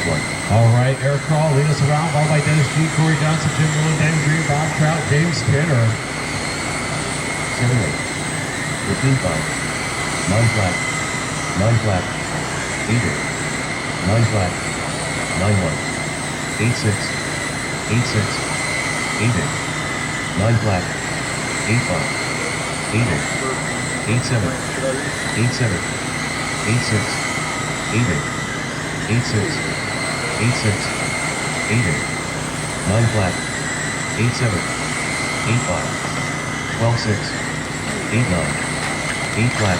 one. All right, Eric Crawl lead us around, followed by Dennis G, Corey Johnson, Jim Willen, Danny Green, Bob Trout, James Skinner. 7-8. 15-5. 9 flat. 9 flat. 8-8. 9 flat. 9-1. 8-6. 8-6. 8-8. 9 flat. 8-5. 8-8. 8-7. 8-7. 8-6. 8-8. 8-6. 8-6. 8-8. 9 flat. 8-7. 8-5. 12-6. 8-9. 8 flat.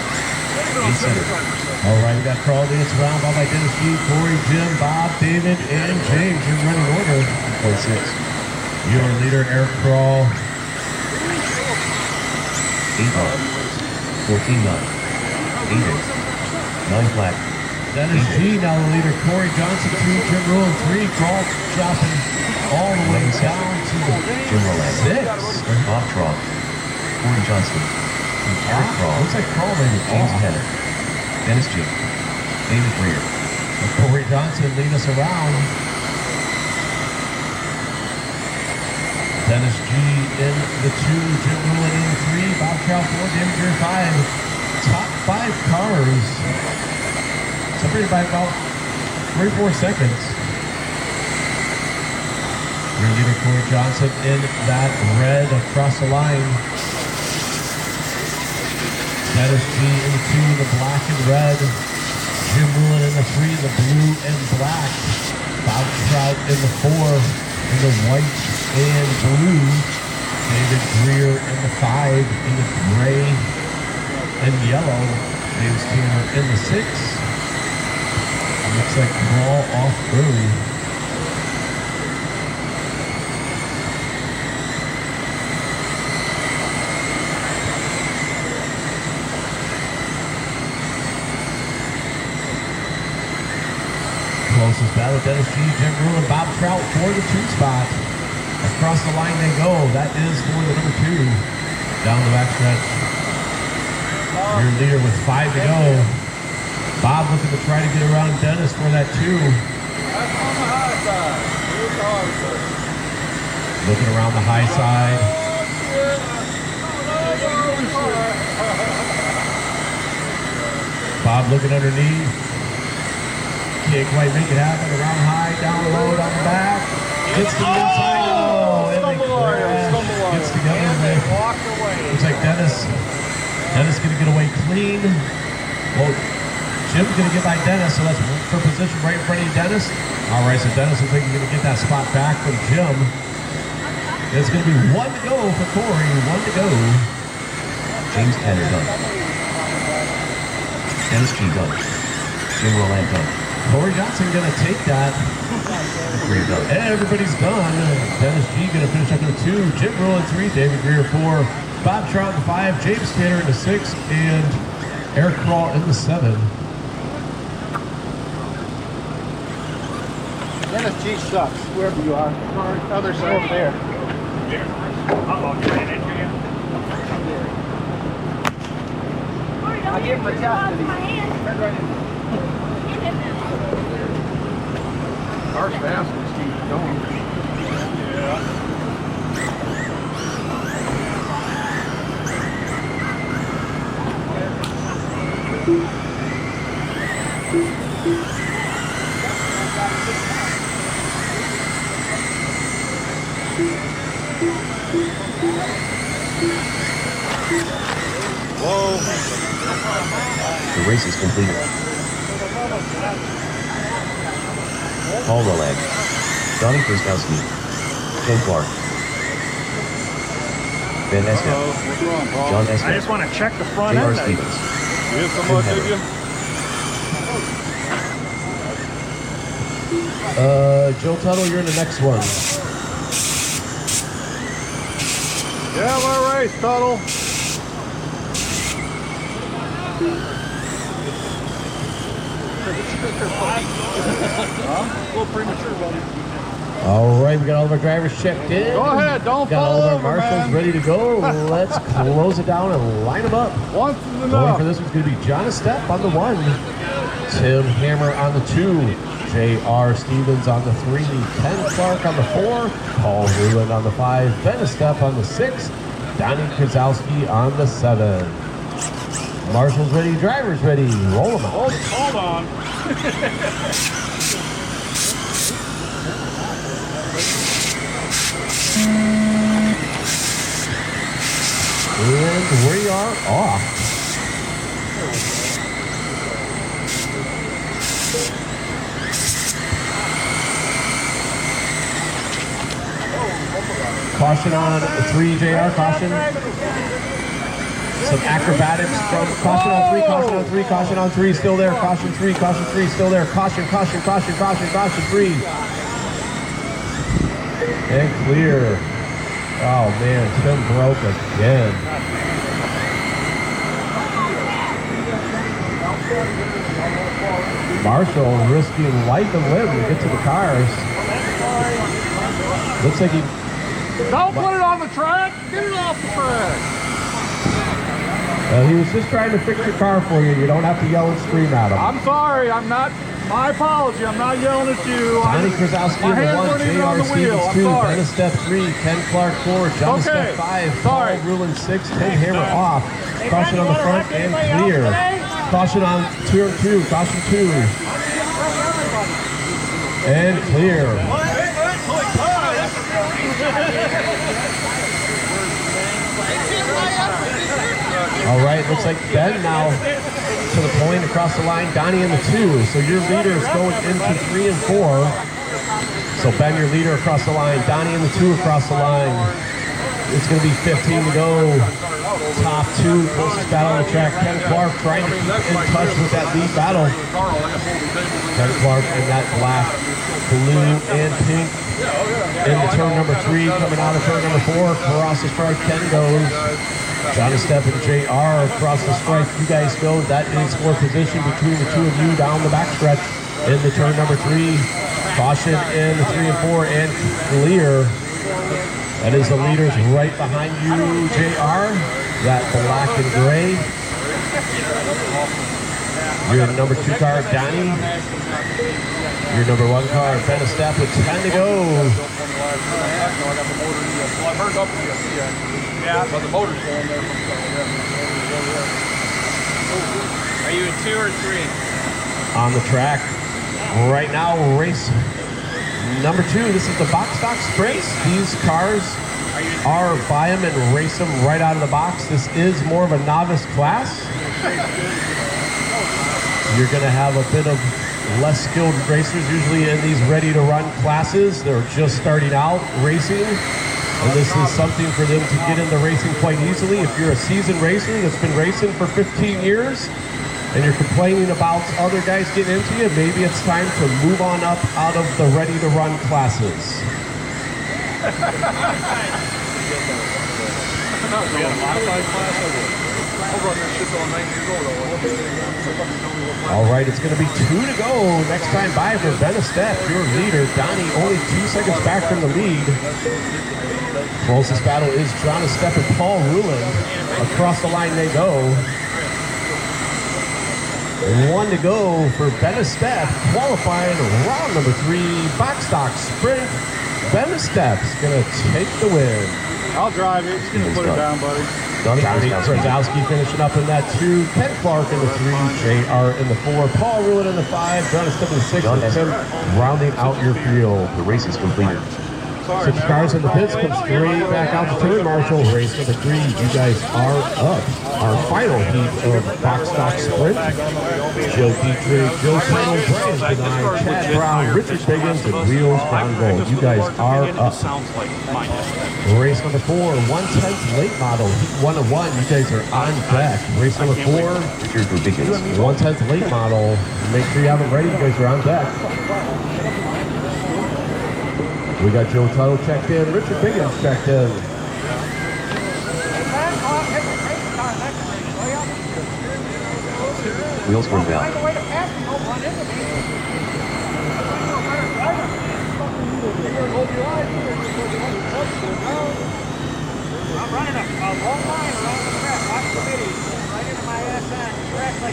8-7. All right, we got Crawl lead us around, followed by Dennis G, Corey, Jim, Bob, David, and James in running order. 0.6. Your leader, Eric Crawl. 8-9. 14-9. 8-8. 9 flat. Dennis G, now the leader, Corey Johnson, 2, Jim Willen, 3, Crawl dropping all the way down to Jim Willen. 6. Bob Trout. Corey Johnson. Eric Crawl. Looks like Crawl maybe. James Kenner. Dennis G. David Greer. Corey Johnson lead us around. Dennis G in the 2, Jim Willen in the 3, Bob Trout 4, David Greer 5. Top 5 cars. Separated by about 3-4 seconds. Your leader, Corey Johnson, in that red across the line. Dennis G in the 2, the black and red. Jim Willen in the 3, the blue and black. Bob Trout in the 4, in the white and blue. David Greer in the 5, in the gray and yellow. James Skinner in the 6. Looks like Crawl off early. Closest battle, Dennis G, Jim Willen, Bob Trout for the 2 spot. Across the line they go. That is for the number 2. Down the backstretch. Your leader with 5 to go. Bob looking to try to get around Dennis for that 2. That's on the high side. Here's the hard side. Looking around the high side. Bob looking underneath. Can't quite make it happen. Around high, down low, down the back. Gets to the inside. Oh, and they crash. Gets together with. Looks like Dennis. Dennis gonna get away clean. Well, Jim's going to get by Dennis, so that's for position right in front of you, Dennis. All right, so Dennis looks like he's going to get that spot back from Jim. It's going to be 1 to go for Corey, 1 to go. James Kenner done. Dennis G done. Jim Willen done. Corey Johnson going to take that. Greer done. Everybody's done. Dennis G going to finish up in the 2. Jim Willen 3. David Greer 4. Bob Trout in 5. James Skinner in the 6. And Eric Crawl in the 7. Dennis G sucks, wherever you are. Other side over there. I give him a test. Car's fast, just keep going. Whoa. The race is completed. Paul Rolag. Donnie Krzyzkowski. Ken Clark. Ben Eskew. John Eskew. I just want to check the front J.R. end. Stevens. You have so much, did you? Joe Tuttle, you're in the next one. Yeah, my race, Tuttle. A little premature, buddy. All right, we got all of our drivers checked in. Go ahead, don't got fall all of our over, marshals man. ready to go. Let's close it down and line them up. Once is Going enough. for this one's going to be John Estep on the 1, Tim Hammer on the 2, J.R. Stevens on the 3, Ken Clark on the 4, Paul Ruland on the 5, Ben Estep on the 6, Donnie Krasowski on the 7. Marshall's ready, drivers ready, roll them out. Hold on. And we are off. Caution on 3, JR, caution. Some acrobatics from caution on 3, caution on 3, caution on 3, still there, caution 3, still there, caution, 3. And clear. Oh man, Tim broke again. Marshall risking life and limb to get to the cars. Looks like he... Don't put it on the track. Get it off the track. He was just trying to fix your car for you. You don't have to yell and scream at him. I'm sorry. I'm not. My apology. I'm not yelling at you. Donnie Krasowski in the 1, J.R. Stevens 2, Ben Estep 3, Ken Clark 4, John Estep 5, Paul Ruland 6, Ted Hammer off. Caution on the front and clear. Caution on turn 2, caution 2. And clear. All right, looks like Ben now to the point across the line, Donnie in the 2. So your leader is going into 3 and 4. So Ben, your leader across the line, Donnie in the 2 across the line. It's going to be 15 to go. Top 2, closest battle on the track. Ken Clark trying to keep in touch with that lead battle. Ken Clark in that black, blue, and pink. Into turn number 3, coming out of turn number 4. Across the stripe, Ken goes. John Estep and JR across the stripe. You guys go. That is for position between the 2 of you down the backstretch. Into turn number 3. Caution in the 3 and 4 and clear. That is the leaders right behind you, JR. That black and gray. Your number 2 car, Donnie. Your number 1 car, Ben Estep with 10 to go. Yeah, but the motor's going there. Are you in 2 or 3? On the track right now, race number 2. This is the box stock sprint. These cars are buy them and race them right out of the box. This is more of a novice class. You're going to have a bit of less skilled racers usually in these ready-to-run classes. They're just starting out racing, and this is something for them to get into racing quite easily. If you're a seasoned racer that's been racing for 15 years and you're complaining about other guys getting into you, maybe it's time to move on up out of the ready-to-run classes. All right, it's going to be 2 to go. Next time by for Ben Estep, your leader. Donnie only 2 seconds back from the lead. Closest battle is John Estep and Paul Ruland. Across the line they go. 1 to go for Ben Estep, qualifying round number 3, box stock sprint. Ben Estep's gonna take the win. I'll drive it. Just gonna put it down, buddy. Donnie Krasowski finishing up in that 2, Ken Clark in the 3, JR in the 4, Paul Ruland in the 5, John Estep in the 6, and Tim rounding out your field. The race is completed. 6 cars in the pits, come straight back out to turn marshal. Race number 3, you guys are up. Our final heat of box stock sprint. Joe Dietrich, Joe Sano, Brian Denine, Chad Brown, Richard Biggins, and Wheels Brown Gold. You guys are up. Race number 4, 1/10 late model, heat 1 of 1. You guys are on deck. Race number 4, Richard Biggins. 1/10 late model. Make sure you have it ready. You guys are on deck. We got Joe Tuttle checked in, Richard Biggins checked in. Wheels going down.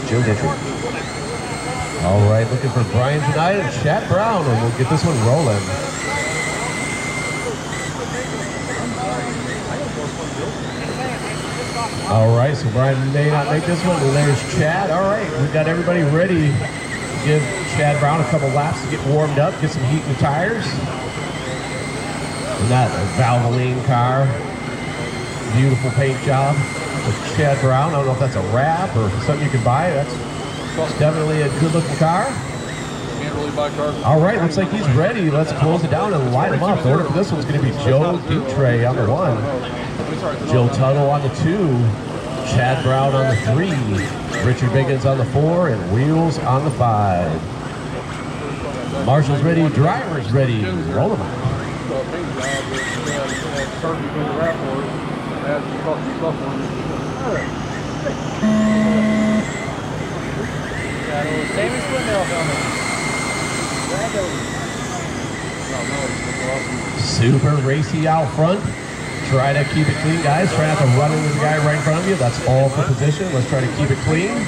Joe Dietrich. All right, looking for Brian tonight and Chad Brown, and we'll get this one rolling. All right, so Brian may not make this one, and there's Chad. All right, we've got everybody ready to give Chad Brown a couple laps to get warmed up, get some heat in the tires. And that Valvoline car, beautiful paint job with Chad Brown. I don't know if that's a wrap or something you can buy. That's definitely a good-looking car. Can't really buy cars. All right, looks like he's ready. Let's close it down and line him up. The order for this one's going to be Joe Dutray on the 1, Joe Tuttle on the 2, Chad Brown on the 3, Richard Biggins on the 4, and Wheels on the 5. Marshall's ready, driver's ready. Roll them out. Super racy out front. Try to keep it clean, guys. Try not to run into the guy right in front of you. That's all for position. Let's try to keep it clean.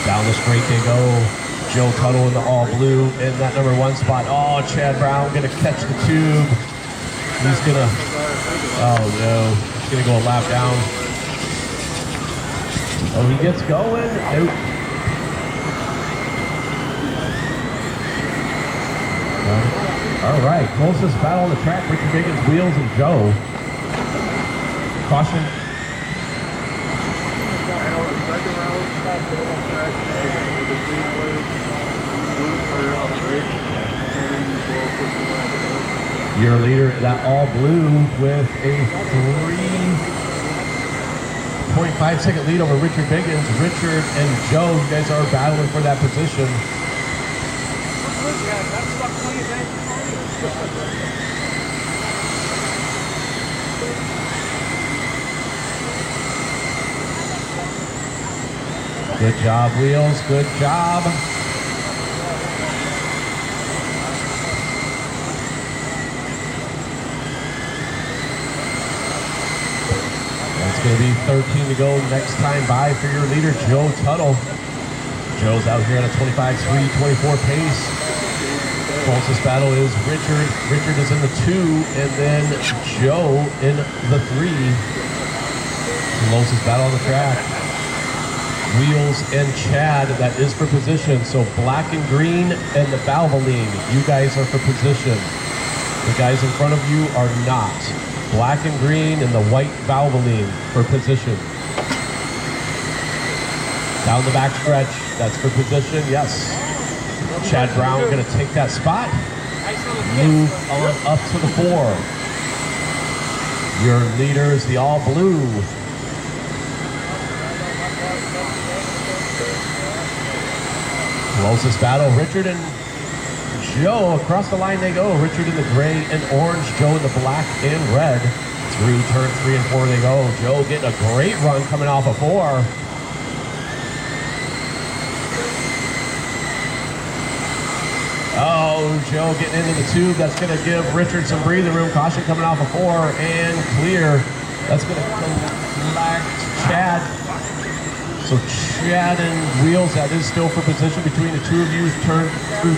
Down the straight they go. Joe Tuttle in the all blue in that number 1 spot. Oh, Chad Brown gonna catch the tube. He's gonna, oh no, he's gonna go a lap down. Oh, he gets going. Nope. All right, closest battle on the track, Richard Biggins, Wheels, and Joe. Caution. Your leader, that all blue with a 3.5 second lead over Richard Biggins. Richard and Joe, you guys are battling for that position. Good job, Wheels. Good job. That's going to be 13 to go next time by for your leader, Joe Tuttle. Joe's out here at a 25.324 pace. Closest battle is Richard. Richard is in the 2, and then Joe in the 3. Closest battle on the track. Wheels and Chad, that is for position. So black and green and the Valvoline, you guys are for position. The guys in front of you are not. Black and green and the white Valvoline for position. Down the back stretch, that's for position, yes. Chad Brown gonna take that spot. Move on up to the 4. Your leader is the all blue. Closest battle, Richard and Joe. Across the line they go. Richard in the gray and orange, Joe in the black and red. Through turn 3 and 4 they go. Joe getting a great run coming off of 4. Oh, Joe getting into the tube. That's going to give Richard some breathing room. Caution coming off of 4 and clear. That's going to collect Chad. So Chad and Wheels, that is still for position between the 2 of you through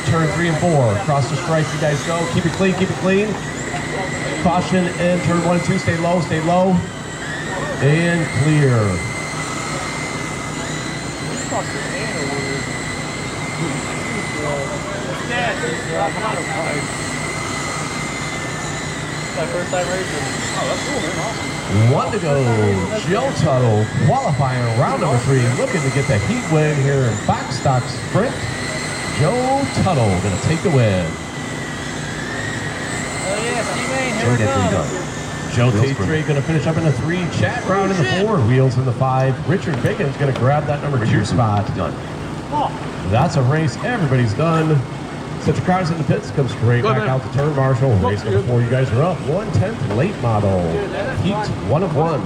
turn 3 and 4. Across the stripe you guys go. Keep it clean, keep it clean. Caution in turn 1 and 2. Stay low, stay low. And clear. My first time racing. Oh, that's cool, man. Awesome. 1 to go. Joe Tuttle qualifying round number 3, looking to get the heat win here in box stock sprint. Joe Tuttle going to take the win. Oh yeah, Steve-Main, here we go. Joe Dutray going to finish up in the 3. Chad Brown in the 4. Wheels in the 5. Richard Biggins going to grab that number 2 spot. Done. That's a race everybody's done. Set your cars in the pits, come straight back out the turn, Marshall. Race number 4, you guys are up. 1/10 late model. Heat 1 of 1.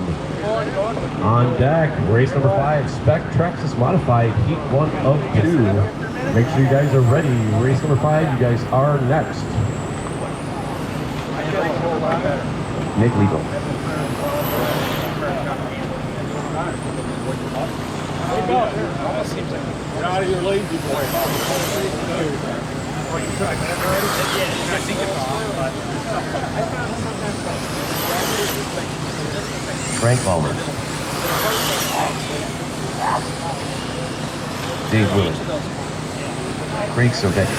On deck, race number 5, Spec Traxxas Modified, Heat 1 of 2. Make sure you guys are ready. Race number 5, you guys are next. Make legal. Get out of your lazy boy. Frank Ballmer. Dave Willis. Craig Sobecki.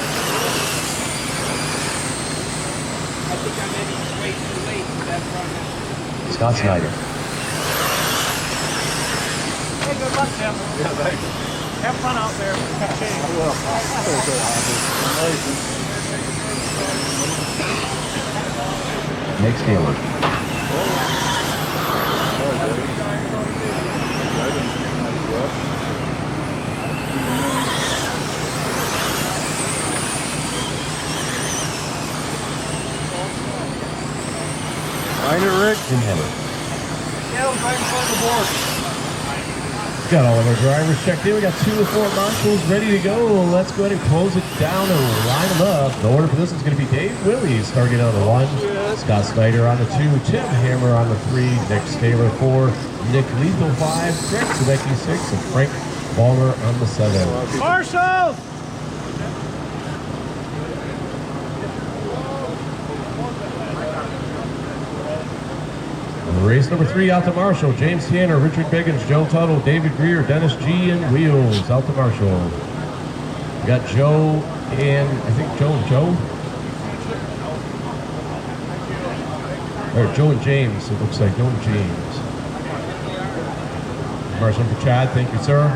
Scott Snyder. Hey, good luck, Tim. Yeah, thanks. Have fun out there. Nick Taylor. Find it, Rick. Jim Hammer. Yeah, I'm right in front of the board. Got all of our drivers checked in. We got 2 of 4 marshals ready to go. Let's go ahead and close it down and line them up. The order for this is going to be Dave Willie starting on the 1, Scott Snyder on the 2, Tim Hammer on the 3, Nick Taylor 4, Nick Lethal 5, Craig Sobecki 6, and Frank Ballmer on the 7. Marshals! Race number 3 out to Marshall. James Tanner, Richard Biggins, Joe Tuttle, David Greer, Dennis G, and Wheels out to Marshall. We got Joe and I think Joe and Joe. Or Joe and James, it looks like Joe and James. Marshall for Chad, thank you, sir.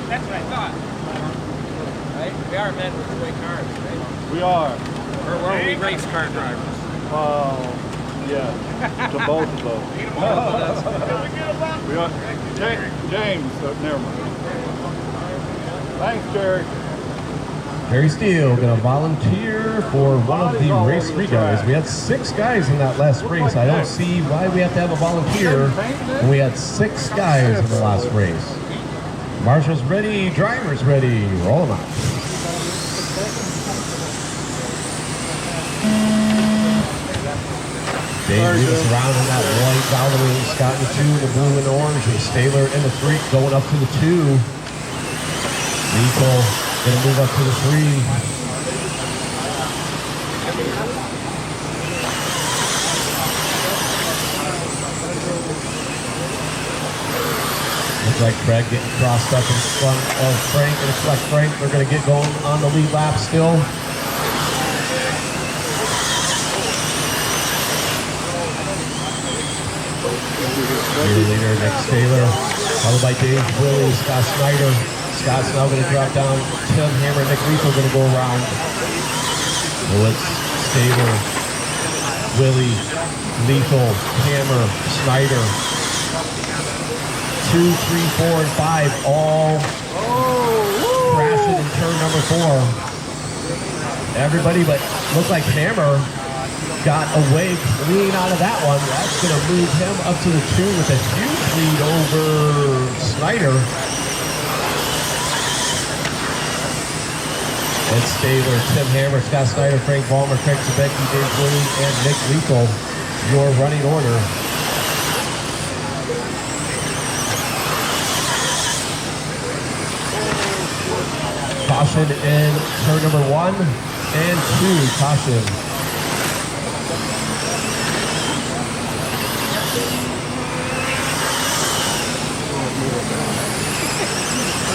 That's what I thought. Right? We are men with the way cars, right? We are. Or are we race car drivers? Yeah, to both of those. We are. James, never mind. Thanks, Jerry. Jerry Steele going to volunteer for one of the race 3 guys. We had 6 guys in that last race. I don't see why we have to have a volunteer when we had 6 guys in the last race. Marshall's ready, drivers ready, roll them out. Dave Lewis around in that white Valvoline, Scott in the 2, the blue and orange, and Staler in the 3, going up to the 2. Nico going to move up to the 3. Looks like Craig getting crossed up in front of Frank. It looks like Frank, they're going to get going on the lead lap still. Your leader, Nick Taylor, followed by Dave Willie, Scott Snyder. Scott's now going to drop down. Tim Hammer, Nick Lethal going to go around. Lewis, Taylor, Willie, Lethal, Hammer, Snyder. 2, 3, 4, and 5 all crashing in turn number 4. Everybody but looked like Hammer got away clean out of that one. That's going to move him up to the 2 with a huge lead over Snyder. It's Taylor, Tim Hammer, Scott Snyder, Frank Ballmer, Craig Sobecki, Dave Willie, and Nick Lethal, your running order. Caution in turn number 1 and 2. Caution.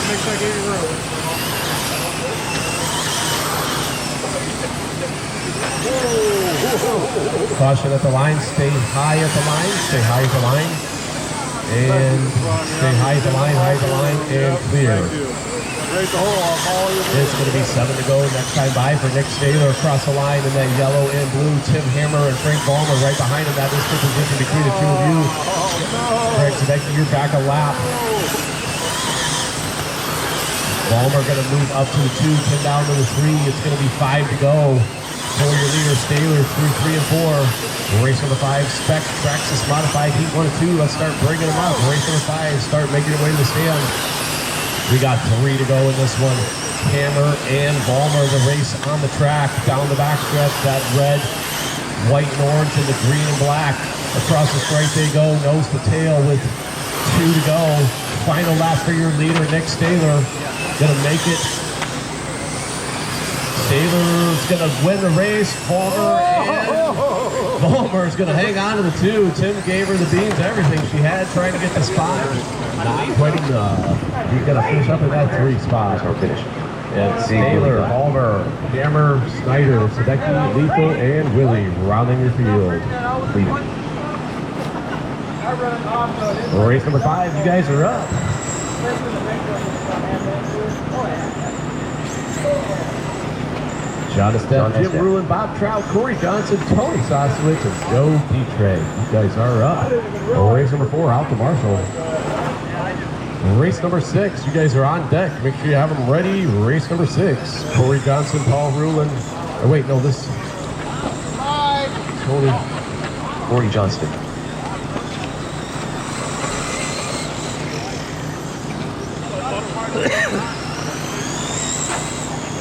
Make sure I get your room. Caution at the line. Stay high at the line. Stay high at the line. And stay high at the line, and clear. It's going to be 7 to go. Next time by for Nick Taylor across the line in that yellow and blue. Tim Hammer and Frank Ballmer right behind him. That is the position between the 2 of you. Craig Sobecki, you're back a lap. Ballmer going to move up to the 2, Tim down to the 3. It's going to be 5 to go for your leader, Taylor, through 3 and 4. Race number 5, Spec, Praxis Modified, Heat 1 and 2. Let's start bringing them up. Race number 5, start making your way to the stand. We got 3 to go in this one. Hammer and Ballmer, the race on the track, down the backstretch, that red, white and orange, and the green and black. Across the stripe they go, nose to tail with 2 2 to go. Final lap for your leader, Nick Staylor. Gonna make it. Staylor's gonna win the race. Vollmer's gonna hang on to the 2. Tim gave her the beans, everything she had, trying to get the spot. Not quite enough. He's gonna finish up in that 3 spot. And Taylor, Vollmer, Hammer, Snyder, Sadecki, Lethal, and Willie rounding your field. Race number 5, you guys are up. John Estep, Jim Ruin, Bob Trout, Corey Johnson, Tony Sosowitz, and Joe Dietrich. You guys are up. Race number 4, out to Marshall. Race number 6, you guys are on deck. Make sure you have them ready. Race number 6, Corey Johnson, Paul Rulin. Oh, wait, no, this. Tony. Corey Johnston.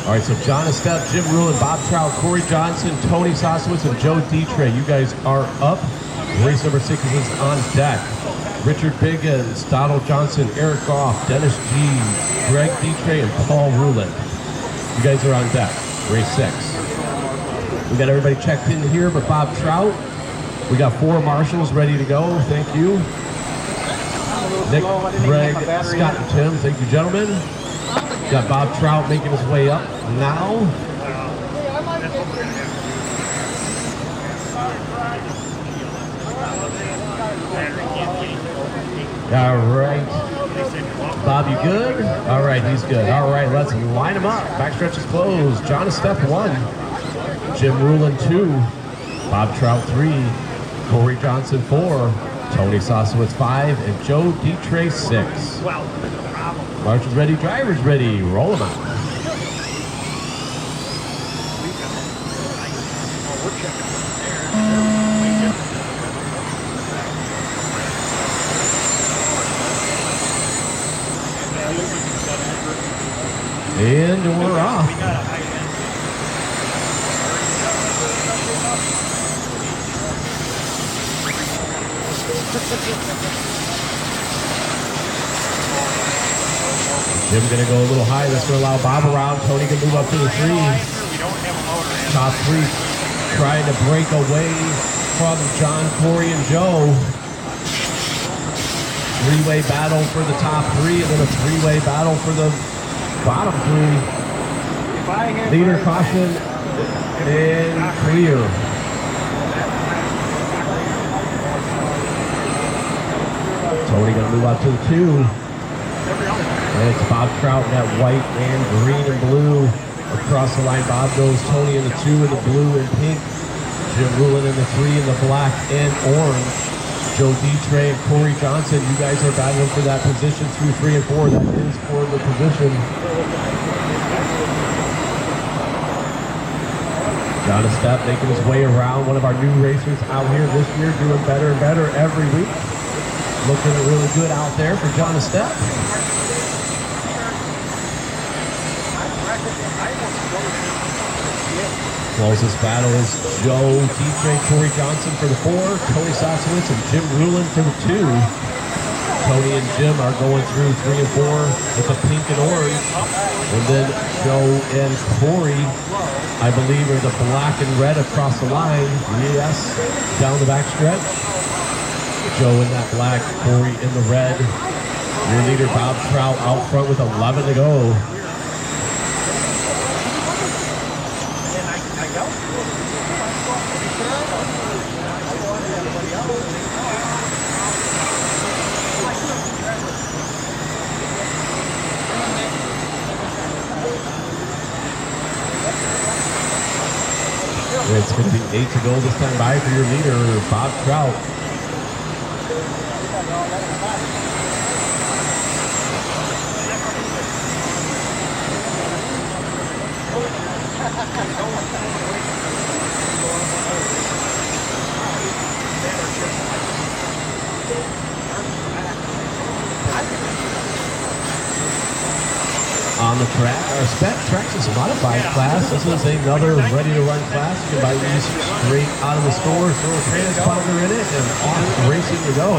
All right, so John Estep, Jim Rulin, Bob Trout, Corey Johnson, Tony Sosowitz, and Joe Dietrich. You guys are up. Race number 6 is on deck. Richard Biggins, Donald Johnson, Eric Goff, Dennis G, Greg Dietrich, and Paul Rulin. You guys are on deck. Race 6. We got everybody checked in here but Bob Trout. We got 4 marshals ready to go. Thank you. Nick, Greg, Scott, and Tim. Thank you, gentlemen. Got Bob Trout making his way up now. All right. Bob, you good? All right, he's good. All right, let's line him up. Backstretch is closed. John Estep 1. Jim Rulin 2. Bob Trout 3. Corey Johnson 4. Tony Sosowitz 5. And Joe Dietrich 6. Marshals ready, drivers ready. Roll them out. And we're off. Jim gonna go a little high. That's gonna allow Bob around. Tony can move up to the 3. Top 3 trying to break away from John, Corey, and Joe. 3-way battle for the top 3, and then a 3-way battle for the bottom 3. Leader caution and clear. Tony gonna move out to the 2. And it's Bob Trout in that white and green and blue. Across the line, Bob goes. Tony in the 2 in the blue and pink. Jim Rulin in the 3 in the black and orange. Joe Dietrich and Corey Johnson, you guys are battling for that position through 3 and 4. That is for the position. John Estep making his way around. One of our new racers out here this year, doing better and better every week. Looking really good out there for John Estep. Closest battle is Joe Dietrich, Corey Johnson for the 4, Tony Sosowitz, and Jim Rulin for the 2. Tony and Jim are going through 3 and 4 with the pink and orange. And then Joe and Corey, I believe, are the black and red across the line. Yes, down the back stretch. Joe in that black, Corey in the red. Your leader, Bob Trout, out front with 11 to go. It's going to be 8 to go this time by for your leader, Bob Trout. On the track, our Spec Traxxas modified class. This is another ready-to-run class. You can buy these straight out of the store, throw a transponder in it, and off racing to go.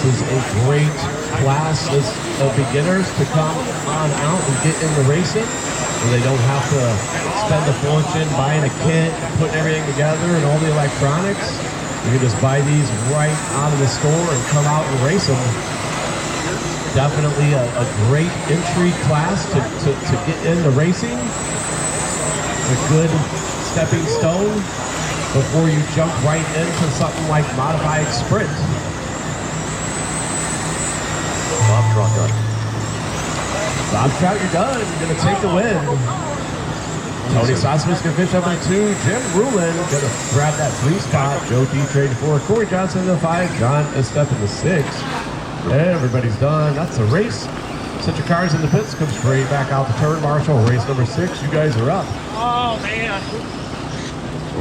is a great class of beginners to come on out and get into racing, where they don't have to spend a fortune buying a kit, putting everything together and all the electronics. You can just buy these right out of the store and come out and race them. Definitely a great entry class to get into racing. A good stepping stone before you jump right into something like modified sprint. Bob Trout done. Bob Trout, you're done. You're going to take the win. Tony Sosovitz going to finish up in 2. Jim Rulin going to grab that 3 spot. Joe D-Trade 4. Corey Johnson in the 5. John Estep in the 6. Everybody's done. That's the race. Set your cars in the pits. Come straight back out the turn. Marshall, race number 6. You guys are up. Oh, man.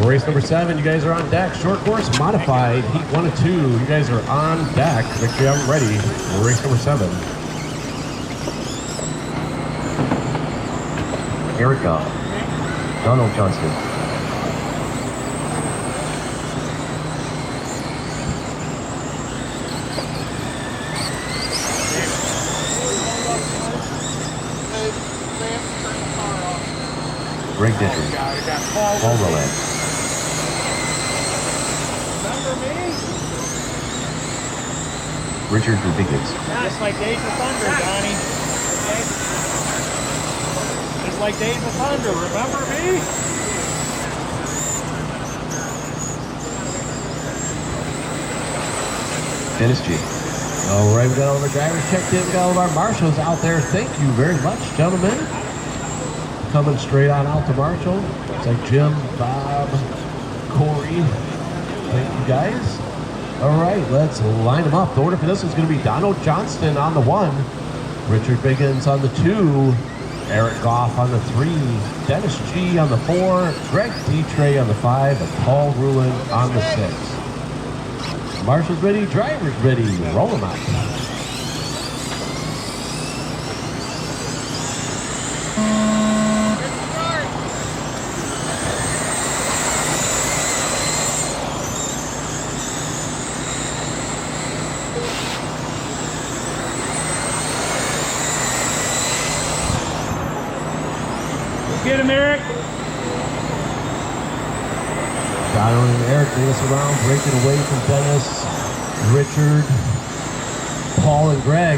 Race number 7. You guys are on deck. Short course modified. Heat 1 and 2. You guys are on deck. Make sure you have them ready for race number 7. Eric Goff. Donald Johnston. Greg Ditcher. Paul Rowan. Remember me? Richard Rubikins. Just like Days of Thunder, Donnie. Okay? Just like Days of Thunder, remember me? Dennis G. All right, we got all of our drivers checked in. We got all of our marshals out there. Thank you very much, gentlemen. Coming straight on out to Marshall. It's like Jim, Bob, Corey. Thank you guys. All right, let's line them up. The order for this is going to be Donald Johnston on the 1, Richard Biggins on the 2, Eric Goff on the 3, Dennis G on the 4, Greg D-Tray on the 5, and Paul Rulin on the 6. Marshall's ready, drivers ready. Roll them out. Get him, Eric. Donald and Eric bring us around, breaking away from Dennis, Richard, Paul, and Greg.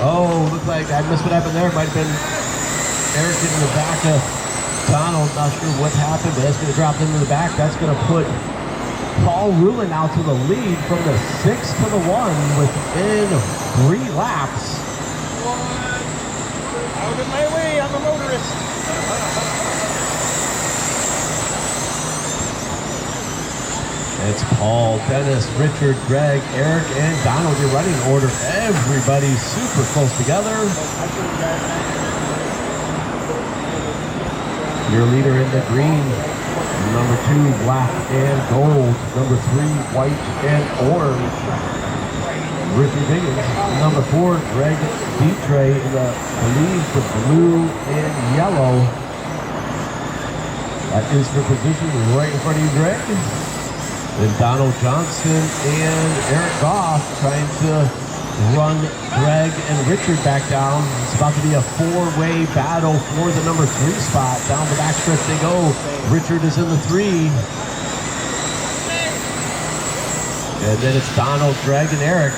Oh, looked like I missed what happened there. Might have been Eric in the back of Donald. Not sure what happened, but that's going to drop into the back. That's going to put Paul Rulin out to the lead from the 6 to the 1 within 3 laps. Out of my way, I'm a motorist. It's Paul, Dennis, Richard, Greg, Eric, and Donald. Your running order. Everybody's super close together. Your leader in the green. Number 2, black and gold. Number 3, white and orange. Richard Biggins. Number 4, Greg D-Tray in the blue and yellow. That is for position right in front of you, Greg. And Donald Johnston and Eric Goff trying to run Greg and Richard back down. It's about to be a 4-way battle for the number 3 spot. Down the backstretch they go. Richard is in the 3. And then it's Donald, Greg, and Eric.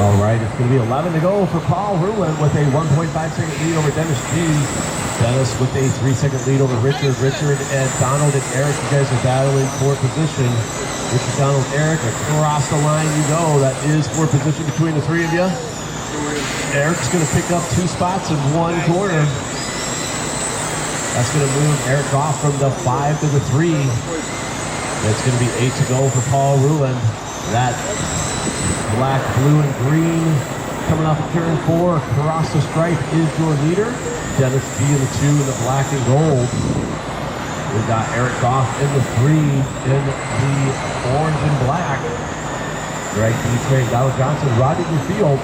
All right, it's going to be 11 to go for Paul Rulin with a 1.5-second lead over Dennis G. Dennis with a 3-second lead over Richard. Richard and Donald and Eric, you guys are battling for position. Richard, Donald, Eric, across the line you go. That is for position between the 3 of you. Eric's going to pick up 2 spots in 1 corner. That's going to move Eric off from the 5 to the 3. It's going to be 8 to go for Paul Rulin. That black, blue, and green coming off of turn 4 across the stripe is your leader. Dennis G in the 2 in the black and gold. We've got Eric Goff in the 3 in the orange and black. Greg E-Train, Donald Johnson, Rodney McField.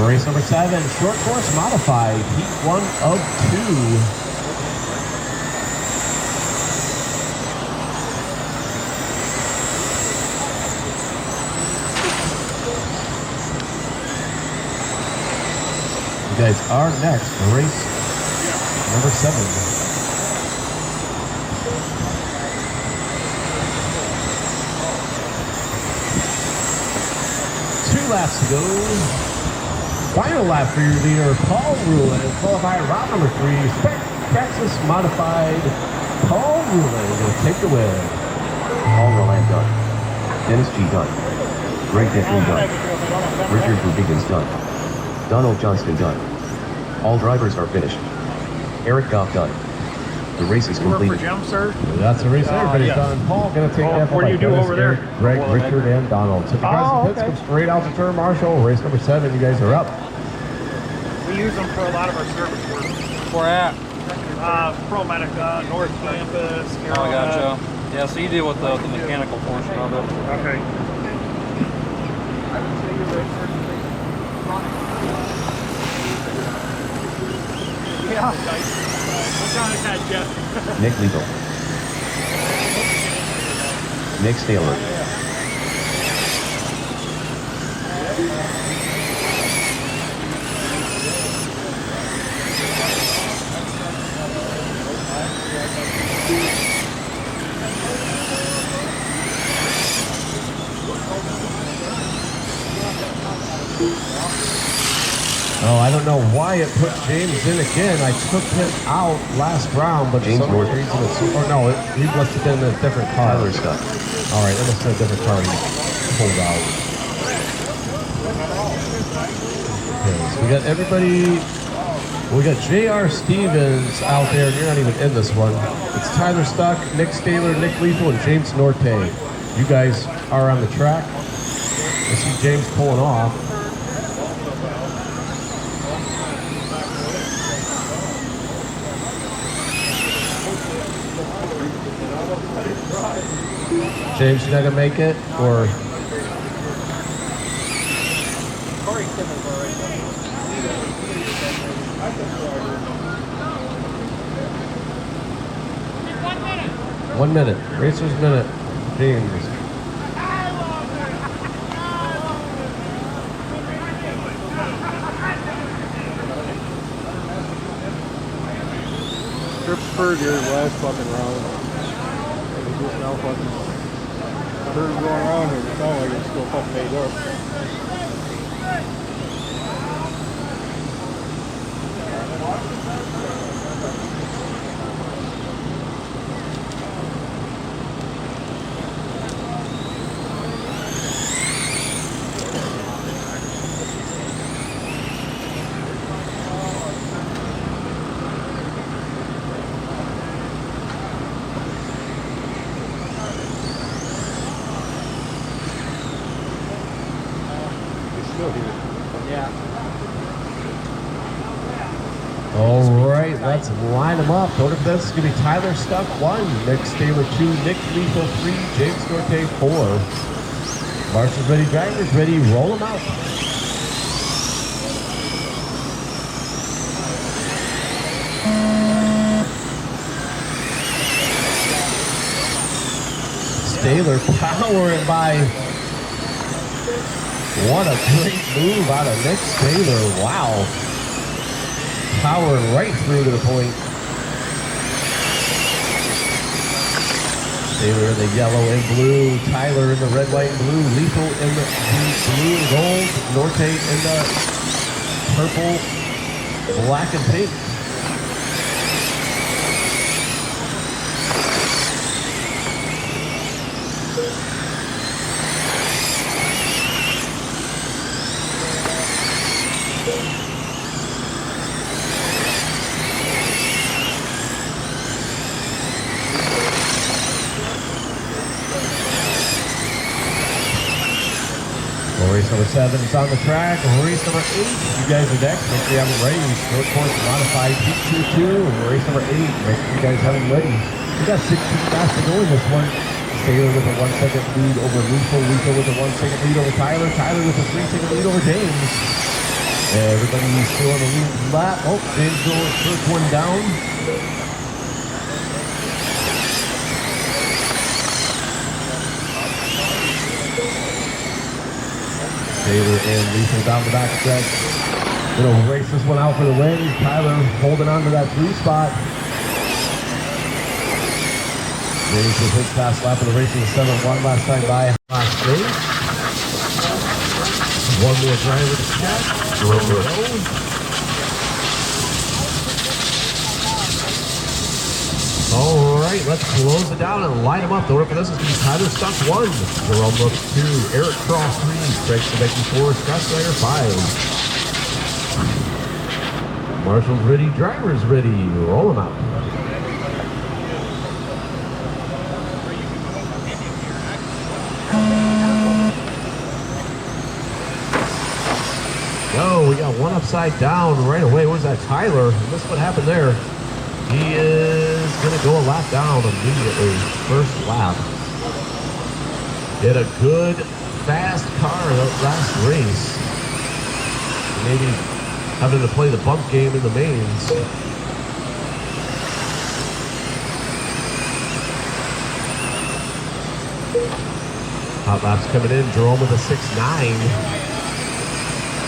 Race number 7, short course modified, heat 1 of 2. You guys are next for race number 7. 2 laps to go. Final lap for your leader, Paul Rulin, followed by round number 3, Spec Texas Modified. Paul Rulin will take the win. Paul Rulin done. Dennis G done. Greg Denton done. Richard Rodriguez done. Donald Johnston done. All drivers are finished. Eric Goff done. The race is completed. That's the race. Everybody's done. Paul going to take that. What do you do Dennis, over there? Eric, Greg, Richard, and Donald. So because the pits come straight out to turn Marshall. Race number 7. You guys are up. We use them for a lot of our service work. Where at? ProMedica, North Campus, Oh, I gotcha. Yeah, so you deal with the mechanical portion of it. Okay. Yeah. What's on his head, Jeff? Nick Lethal. Nick Taylor. Oh, I don't know why it put James in again. I took him out last round, but James North. Or no, he must have been in a different car. Tyler Scott. All right, it must have been a different car he pulled out. Okay, so we got everybody. We got J.R. Stevens out there, and you're not even in this one. It's Tyler Stuck, Nick Staler, Nick Lethal, and James Norte. You guys are on the track. I see James pulling off. James, you not gonna make it, or? One minute. Racer's minute. James. Heard your last fucking round. It was just now fucking. I heard him going around here. It sounded like it's still fucking made up. All right, let's line them up. Order for this is going to be Tyler Stuck 1, Nick Staler 2, Nick Lethal 3, James Norte 4. Marshall's ready, drivers ready, roll them out. Staler powering by. What a great move out of Nick Staler. Wow. Powering right through to the point. Taylor in the yellow and blue. Tyler in the red, white, and blue. Lethal in the blue and gold. Norte in the purple, black, and pink. Race number 7 is on the track. Race number 8, you guys are next. Make sure you have it ready. Short course modified Heat 2-2. Race number 8, make sure you guys have it ready. We got 16 laps to go in this one. Taylor with a 1 second lead over Lethal. Lethal with a 1 second lead over Tyler. Tyler with a 3 second lead over James. Everybody's still on the lead lap. Oh, James goes first one down. Taylor and Lethal down the back stretch. Gonna race this one out for the win. Tyler holding on to that 3 spot. James with his fast lap of the race in the 7-1 last time by last race. One more driver to check. All right, let's close it down and light them up. The order for this is going to be Tyler Stuck 1, Jerome looks 2, Eric Cross 3, Craig Sabecki 4, Scott Snyder 5. Marshall's ready, driver's ready. Roll them out. No, we got one upside down right away. Where's that Tyler? Missed what happened there. He is going to go a lap down immediately. First lap. Did a good, fast car that last race. Maybe having to play the bump game in the mains. Hot laps coming in. Jerome with a 6.9.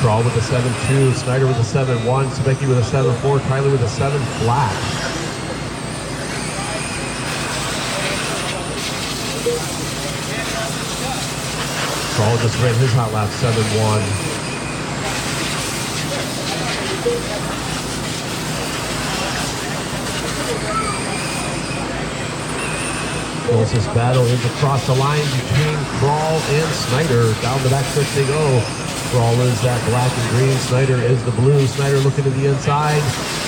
Crawl with a 7.2, Snyder with a 7.1, Sabecki with a 7.4, Tyler with a 7 flat. Crawl just ran his hot lap 7.1. Closest battle is across the line between Crawl and Snyder. Down the back stretch they go. Crawl is that black and green. Snyder is the blue. Snyder looking to the inside.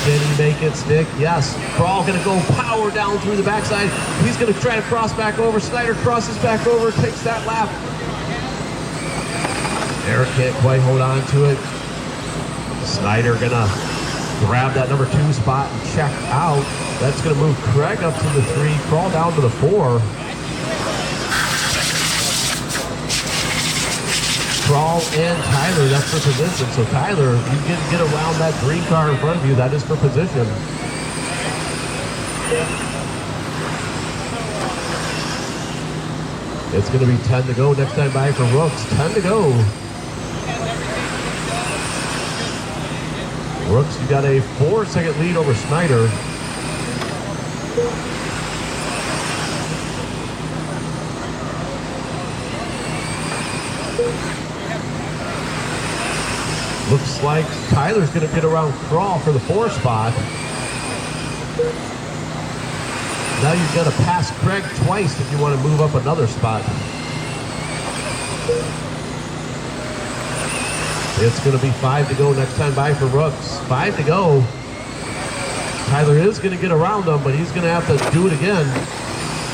Can he make it stick? Yes. Crawl going to go power down through the backside. He's going to try to cross back over. Snyder crosses back over, takes that lap. Eric can't quite hold on to it. Snyder going to grab that number 2 spot and check out. That's going to move Craig up to the 3. Crawl down to the 4. Crawl and Tyler, that's for position. So Tyler, you can get around that green car in front of you. That is for position. It's going to be 10 to go next time by for Rooks. 10 to go. Rooks, you got a 4-second lead over Snyder. Looks like Tyler's going to get around Crawl for the 4 spot. Now you've got to pass Craig twice if you want to move up another spot. It's going to be 5 to go next time by for Rooks. 5 to go. Tyler is going to get around him, but he's going to have to do it again.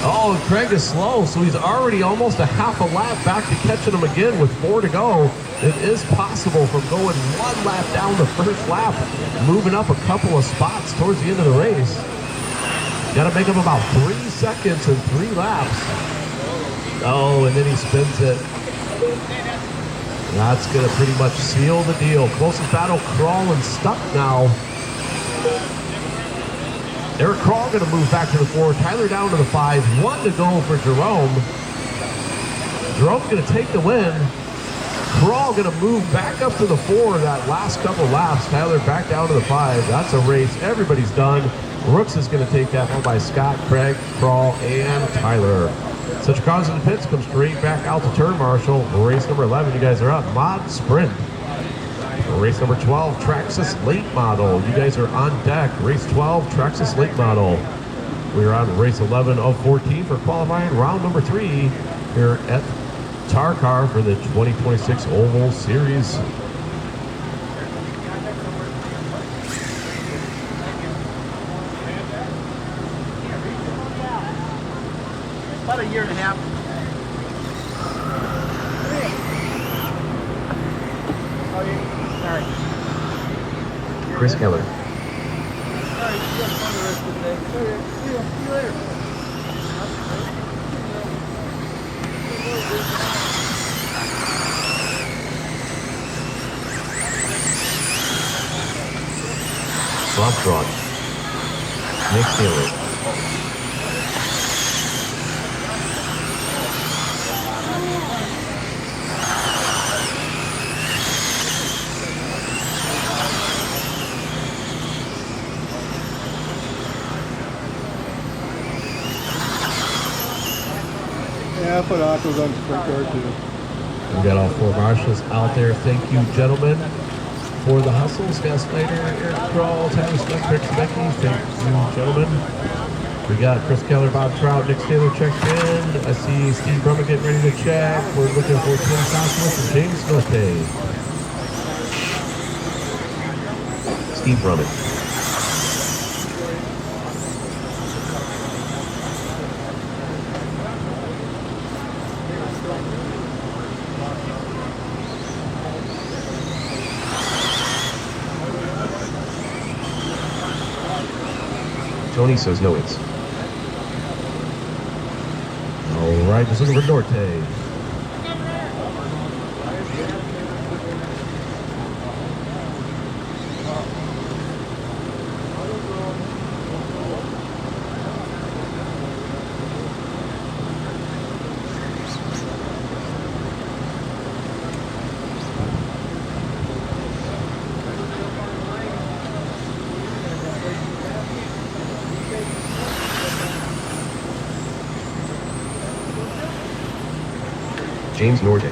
Oh, Craig is slow, so he's already almost a half a lap back to catching him again with 4 to go. It is possible from going 1 lap down the first lap, moving up a couple of spots towards the end of the race. Got to make up about 3 seconds in 3 laps. Oh, and then he spins it. That's going to pretty much seal the deal. Closest battle, Crawl and Stuck now. Eric Crawl going to move back to the 4. Tyler down to the 5. 1 to go for Jerome. Jerome's going to take the win. Crawl going to move back up to the 4 that last couple laps. Tyler back down to the 5. That's a race. Everybody's done. Rooks is going to take that one by Scott, Craig, Crawl, and Tyler. Such cars in the pits come straight back out to turn marshal. Race number 11, you guys are up. Mod Sprint. Race number 12, Traxxas Late Model. You guys are on deck. Race 12, Traxxas Late Model. We are on race 11 of 14 for qualifying round number 3 here at TARCAR for the 2026 Oval Series. About a year and a half. Chris Keller. Alright, you got fun the rest of the day. Okay, see you later. Foxtrot. Nick Taylor. Yeah, I put Otto's on the sprint car too. We got all 4 marshals out there. Thank you, gentlemen, for the hustle. Scott Snyder, Eric Kroll, Tyler Smith, Rick Becky. Thank you, gentlemen. We got Chris Keller, Bob Trout, Nick Taylor checked in. I see Steve Brummett getting ready to check. We're looking for Tim Sosowitz and James Norte. Steve Brummett. Tony Sosnowitz. All right, just looking for Norte. James Norte.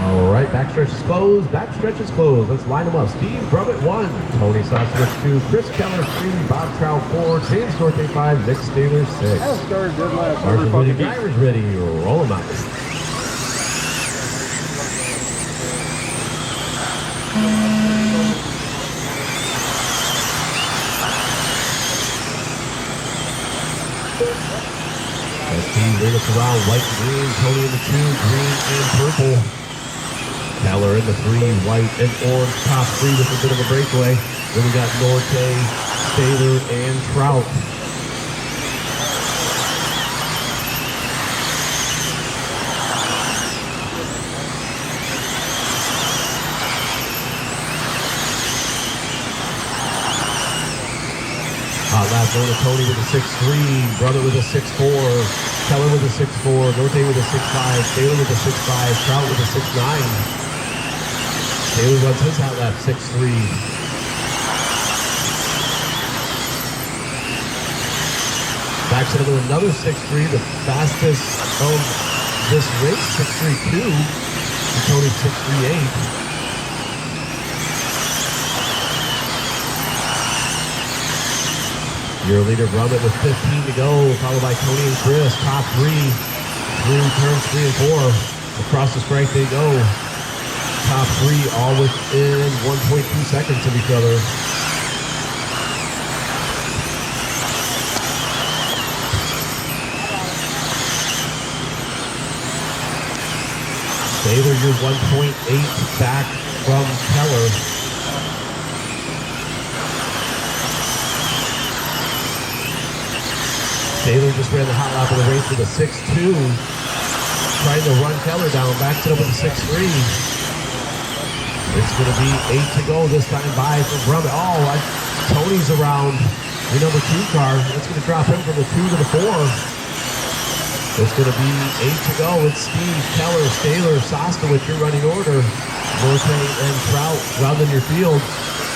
All right, backstretch is closed. Backstretch is closed. Let's line them up. Steve Brummett 1, Tony Sosowitz 2, Chris Keller 3, Bob Trout 4, James Norte 5, Nick Taylor 6. I started dead last. Marshall's ready, drivers ready. Roll them out. Bring us around white and green, Tony in the 2, green and purple. Keller in the 3, white and orange, top 3 with a bit of a breakaway. Then we got Norte, Taylor, and Trout. Hot lap going to Tony with a 6-3, Brother with a 6-4. Keller with a 6-4, Norte with a 6-5, Taylor with a 6-5, Trout with a 6-9. Taylor runs his hot lap 6-3. Backs it with another 6-3, the fastest of this race, 6-3-2. And Tony 6-3-8. Your leader Brummett with 15 to go, followed by Tony and Chris, top 3 through turns 3 and 4. Across the strike they go. Top 3 all within 1.2 seconds of each other. Taylor, you're 1.8 back from Keller. Taylor just ran the hot lap of the race with a 6-2. Trying to run Keller down, backs it up with a 6-3. It's going to be 8 to go this time by for Brummett. Oh, Tony's around the number 2 car. That's going to drop him from the 2 to the 4. It's going to be 8 to go. It's Steve, Keller, Taylor, Sosnowitz, your running order. Norte and Trout rounding your field.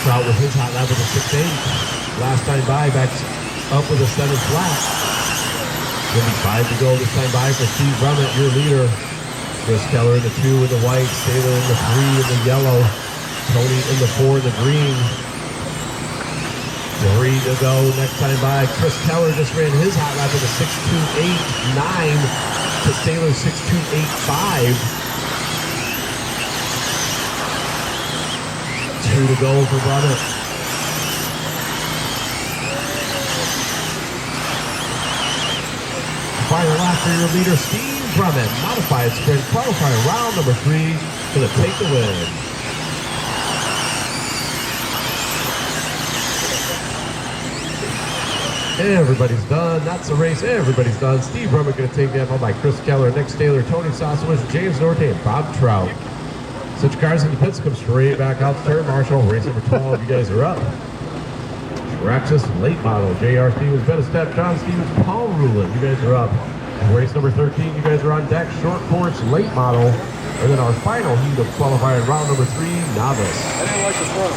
Trout with his hot lap with a 6-8. Last time by, backs up with a 7 flat. Going to be 5 to go this time by for Steve Brummett, your leader. Chris Keller in the 2 in the white, Taylor in the 3 in the yellow, Tony in the 4 in the green. 3 to go next time by. Chris Keller just ran his hot lap with a 6.289 to Taylor 6.285. 2 to go for Brummett. Final lap for your leader, Steve Drummond. Modified sprint qualifier round number 3 to take the win. Everybody's done. That's the race. Everybody's done. Steve Drummond going to take that by Chris Keller, Nick Taylor, Tony Sosowicz, James Norte, and Bob Trout. Switch cars in the pits, come straight back out to turn marshal. Race number 12, you guys are up. Traxxas late model, J.R. Stevens, Ben Step, John Stevens, Paul Rulin, you guys are up. And race number 13, you guys are on deck. Short course late model. And then our final heat of qualifying round number 3, novice. I didn't like the front.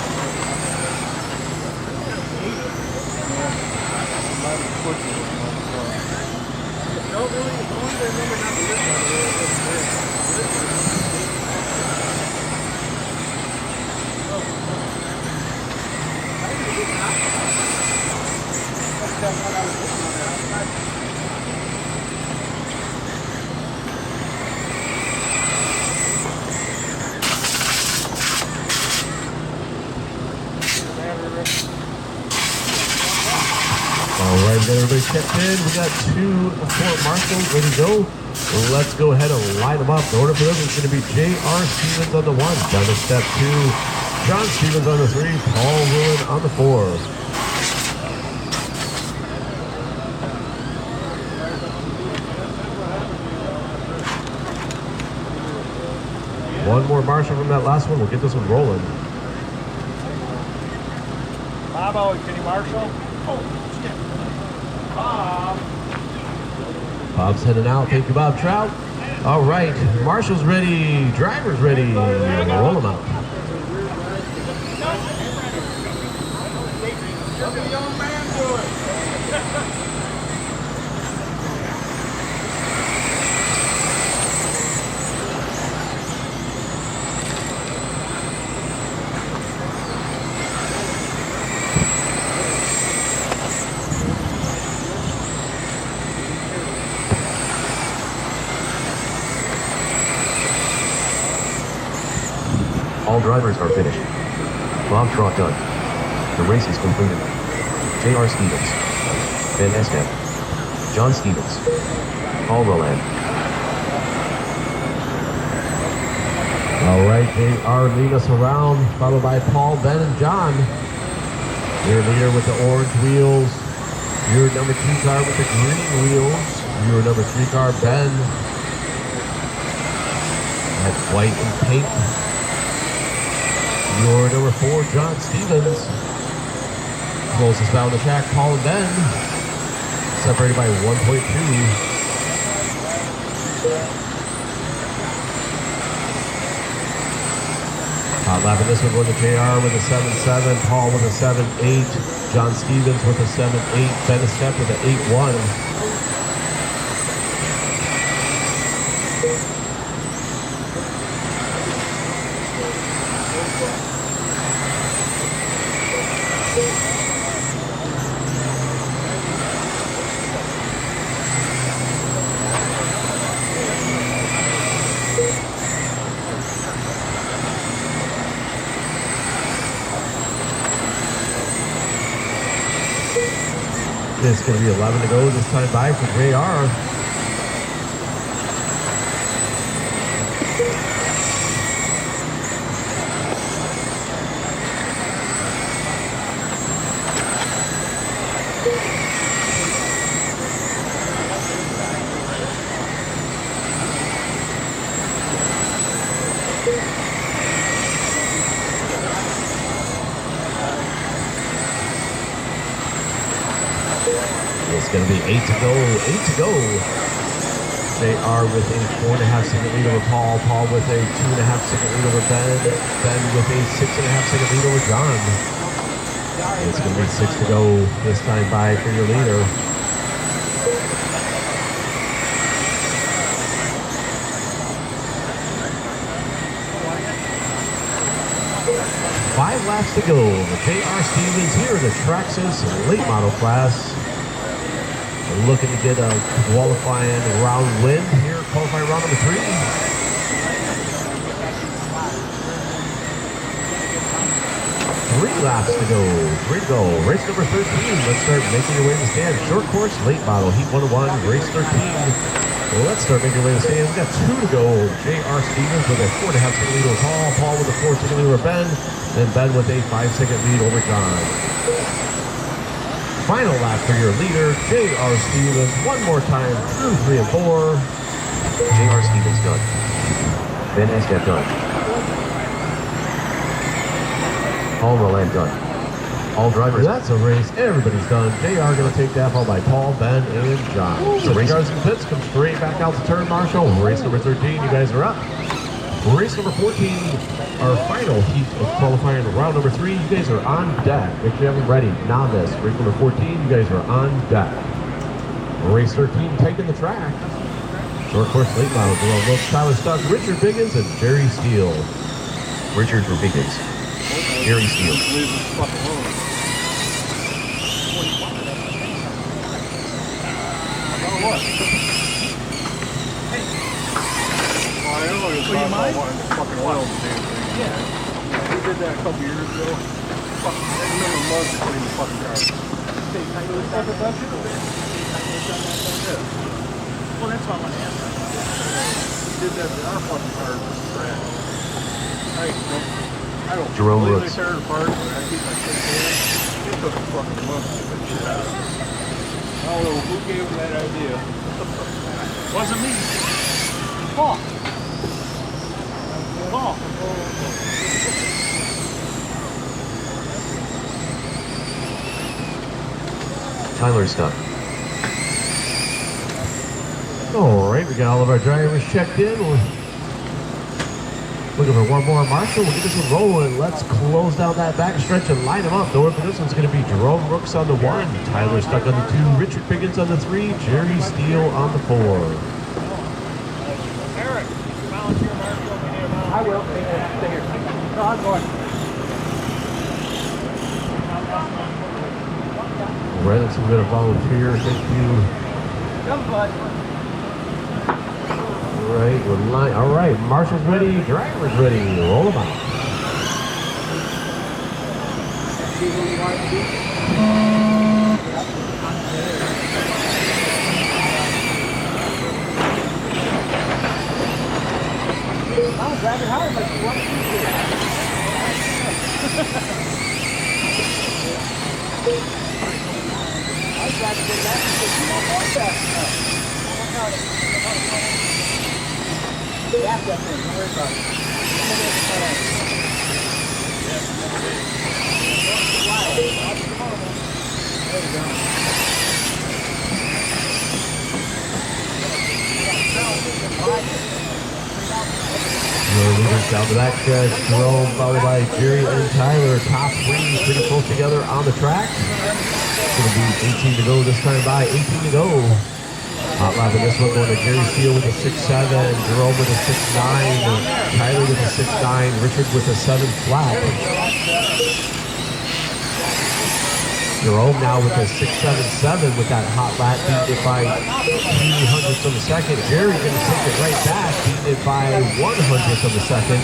Alright, we got everybody checked in. We got 2 Fort Marshals ready to go. Let's go ahead and line them up. The order for them is going to be J.R. Stevens on the 1, down to step 2, John Stevens on the 3, Paul Rulin on the 4. One more marshal from that last one. We'll get this one rolling. Bobo, can you marshal? Oh, shit. Bob. Bob's heading out. Thank you, Bob Trout. All right. Marshall's ready. Driver's ready. Roll them out. Young man do it. All drivers are finished. Bob Trout done. The race is completed. J.R. Stevens, Ben Estep, John Stevens, Paul Roland. All right, they are leading us around, followed by Paul, Ben, and John. Your leader with the orange wheels. Your number 2 car with the green wheels. Your number 3 car, Ben. That's white and pink. Your number 4, John Stevens. Closest down the track, Paul and Ben. Separated by 1.2. Top lap in this one going to JR with a 7.7, Paul with a 7.8, John Stevens with a 7.8, Ben Estep with an 8.1. It's going to be 11 to go this time by for JR. It's going to be 8 to go, 8 to go. JR with a 4.5 second lead over Paul, Paul with a 2.5 second lead over Ben, Ben with a 6.5 second lead over John. It's going to be 6 to go this time by for your leader. Five laps to go. The J.R. Stevens here in the Traxxas late model class. We're looking to get a qualifying round win here, qualifying round number 3. Three laps to go. 3 to go. Race number 13. Let's start making your way to the stand. Short course, late model, heat 101, race 13. Well, let's start making our way to the stands. We've got 2 to go. J.R. Stevens with a 4.5-second lead over Paul. Paul with a 4-second lead over Ben. And Ben with a 5-second lead over John. Final lap for your leader, J.R. Stevens. One more time through 3 and 4. J.R. Stevens done. Ben Estep done. Paul Roland done. All drivers. That's a race. Everybody's done. JR going to take that followed by Paul, Ben, and John. So race cars and pits come straight back out to turn Marshall. Race number 13, you guys are up. Race number 14, our final heat of qualifying round number 3. You guys are on deck. Make sure you have them ready. Novice. Race number 14, you guys are on deck. Race 13, taking the track. Short course late model. Below looks Tyler Stuck, Richard Biggins, and Jerry Steele. Richard Biggins. Jerry Steele. What? I know it's not fucking oil the damn thing. Yeah. We did that a couple years ago. Fucking another month to clean the fucking car. Well, that's what I want to ask. We did that to our fucking cars. I don't Jerome believe Brooks. they tear it apart, but I keep my shit there. It took a fucking month to get that shit out. I don't know who gave them that idea. Wasn't me. Paul. Paul. Tyler Stuck. All right, we got all of our drivers checked in. We're looking for one more. Marshall, we'll get this one rolling. Let's close down that back stretch and line them up. The order for this one's going to be Jerome Brooks on the 1, Tyler Stuck on the 2, Richard Biggins on the 3, Jerry Steele on the 4. Eric, volunteer Marshall. I will. Stay here. No, I'm going. All right, let's see, we're going to volunteer. Thank you. Come, bud. All right, we're line. All right, Marshall's ready, driver's ready. Roll them out. See who you want to be? I'm driving hard, but you want to do it. I tried to get that because you don't want that. Back that thing, don't worry about it. There you go. Leaders down the back stretch, Jerome followed by Jerry and Tyler. Top 3 pretty close together on the track. It's going to be 18 to go this time by, 18 to go. Hot lap in this one going to Jerry Steele with a 6.7, Jerome with a 6.9, Tyler with a 6.9, Richard with a 7 flat. Jerome now with a 6.77 with that hot lap, beating it by 2 hundredths of a second. Jerry going to take it right back, beating it by 1 hundredth of a second.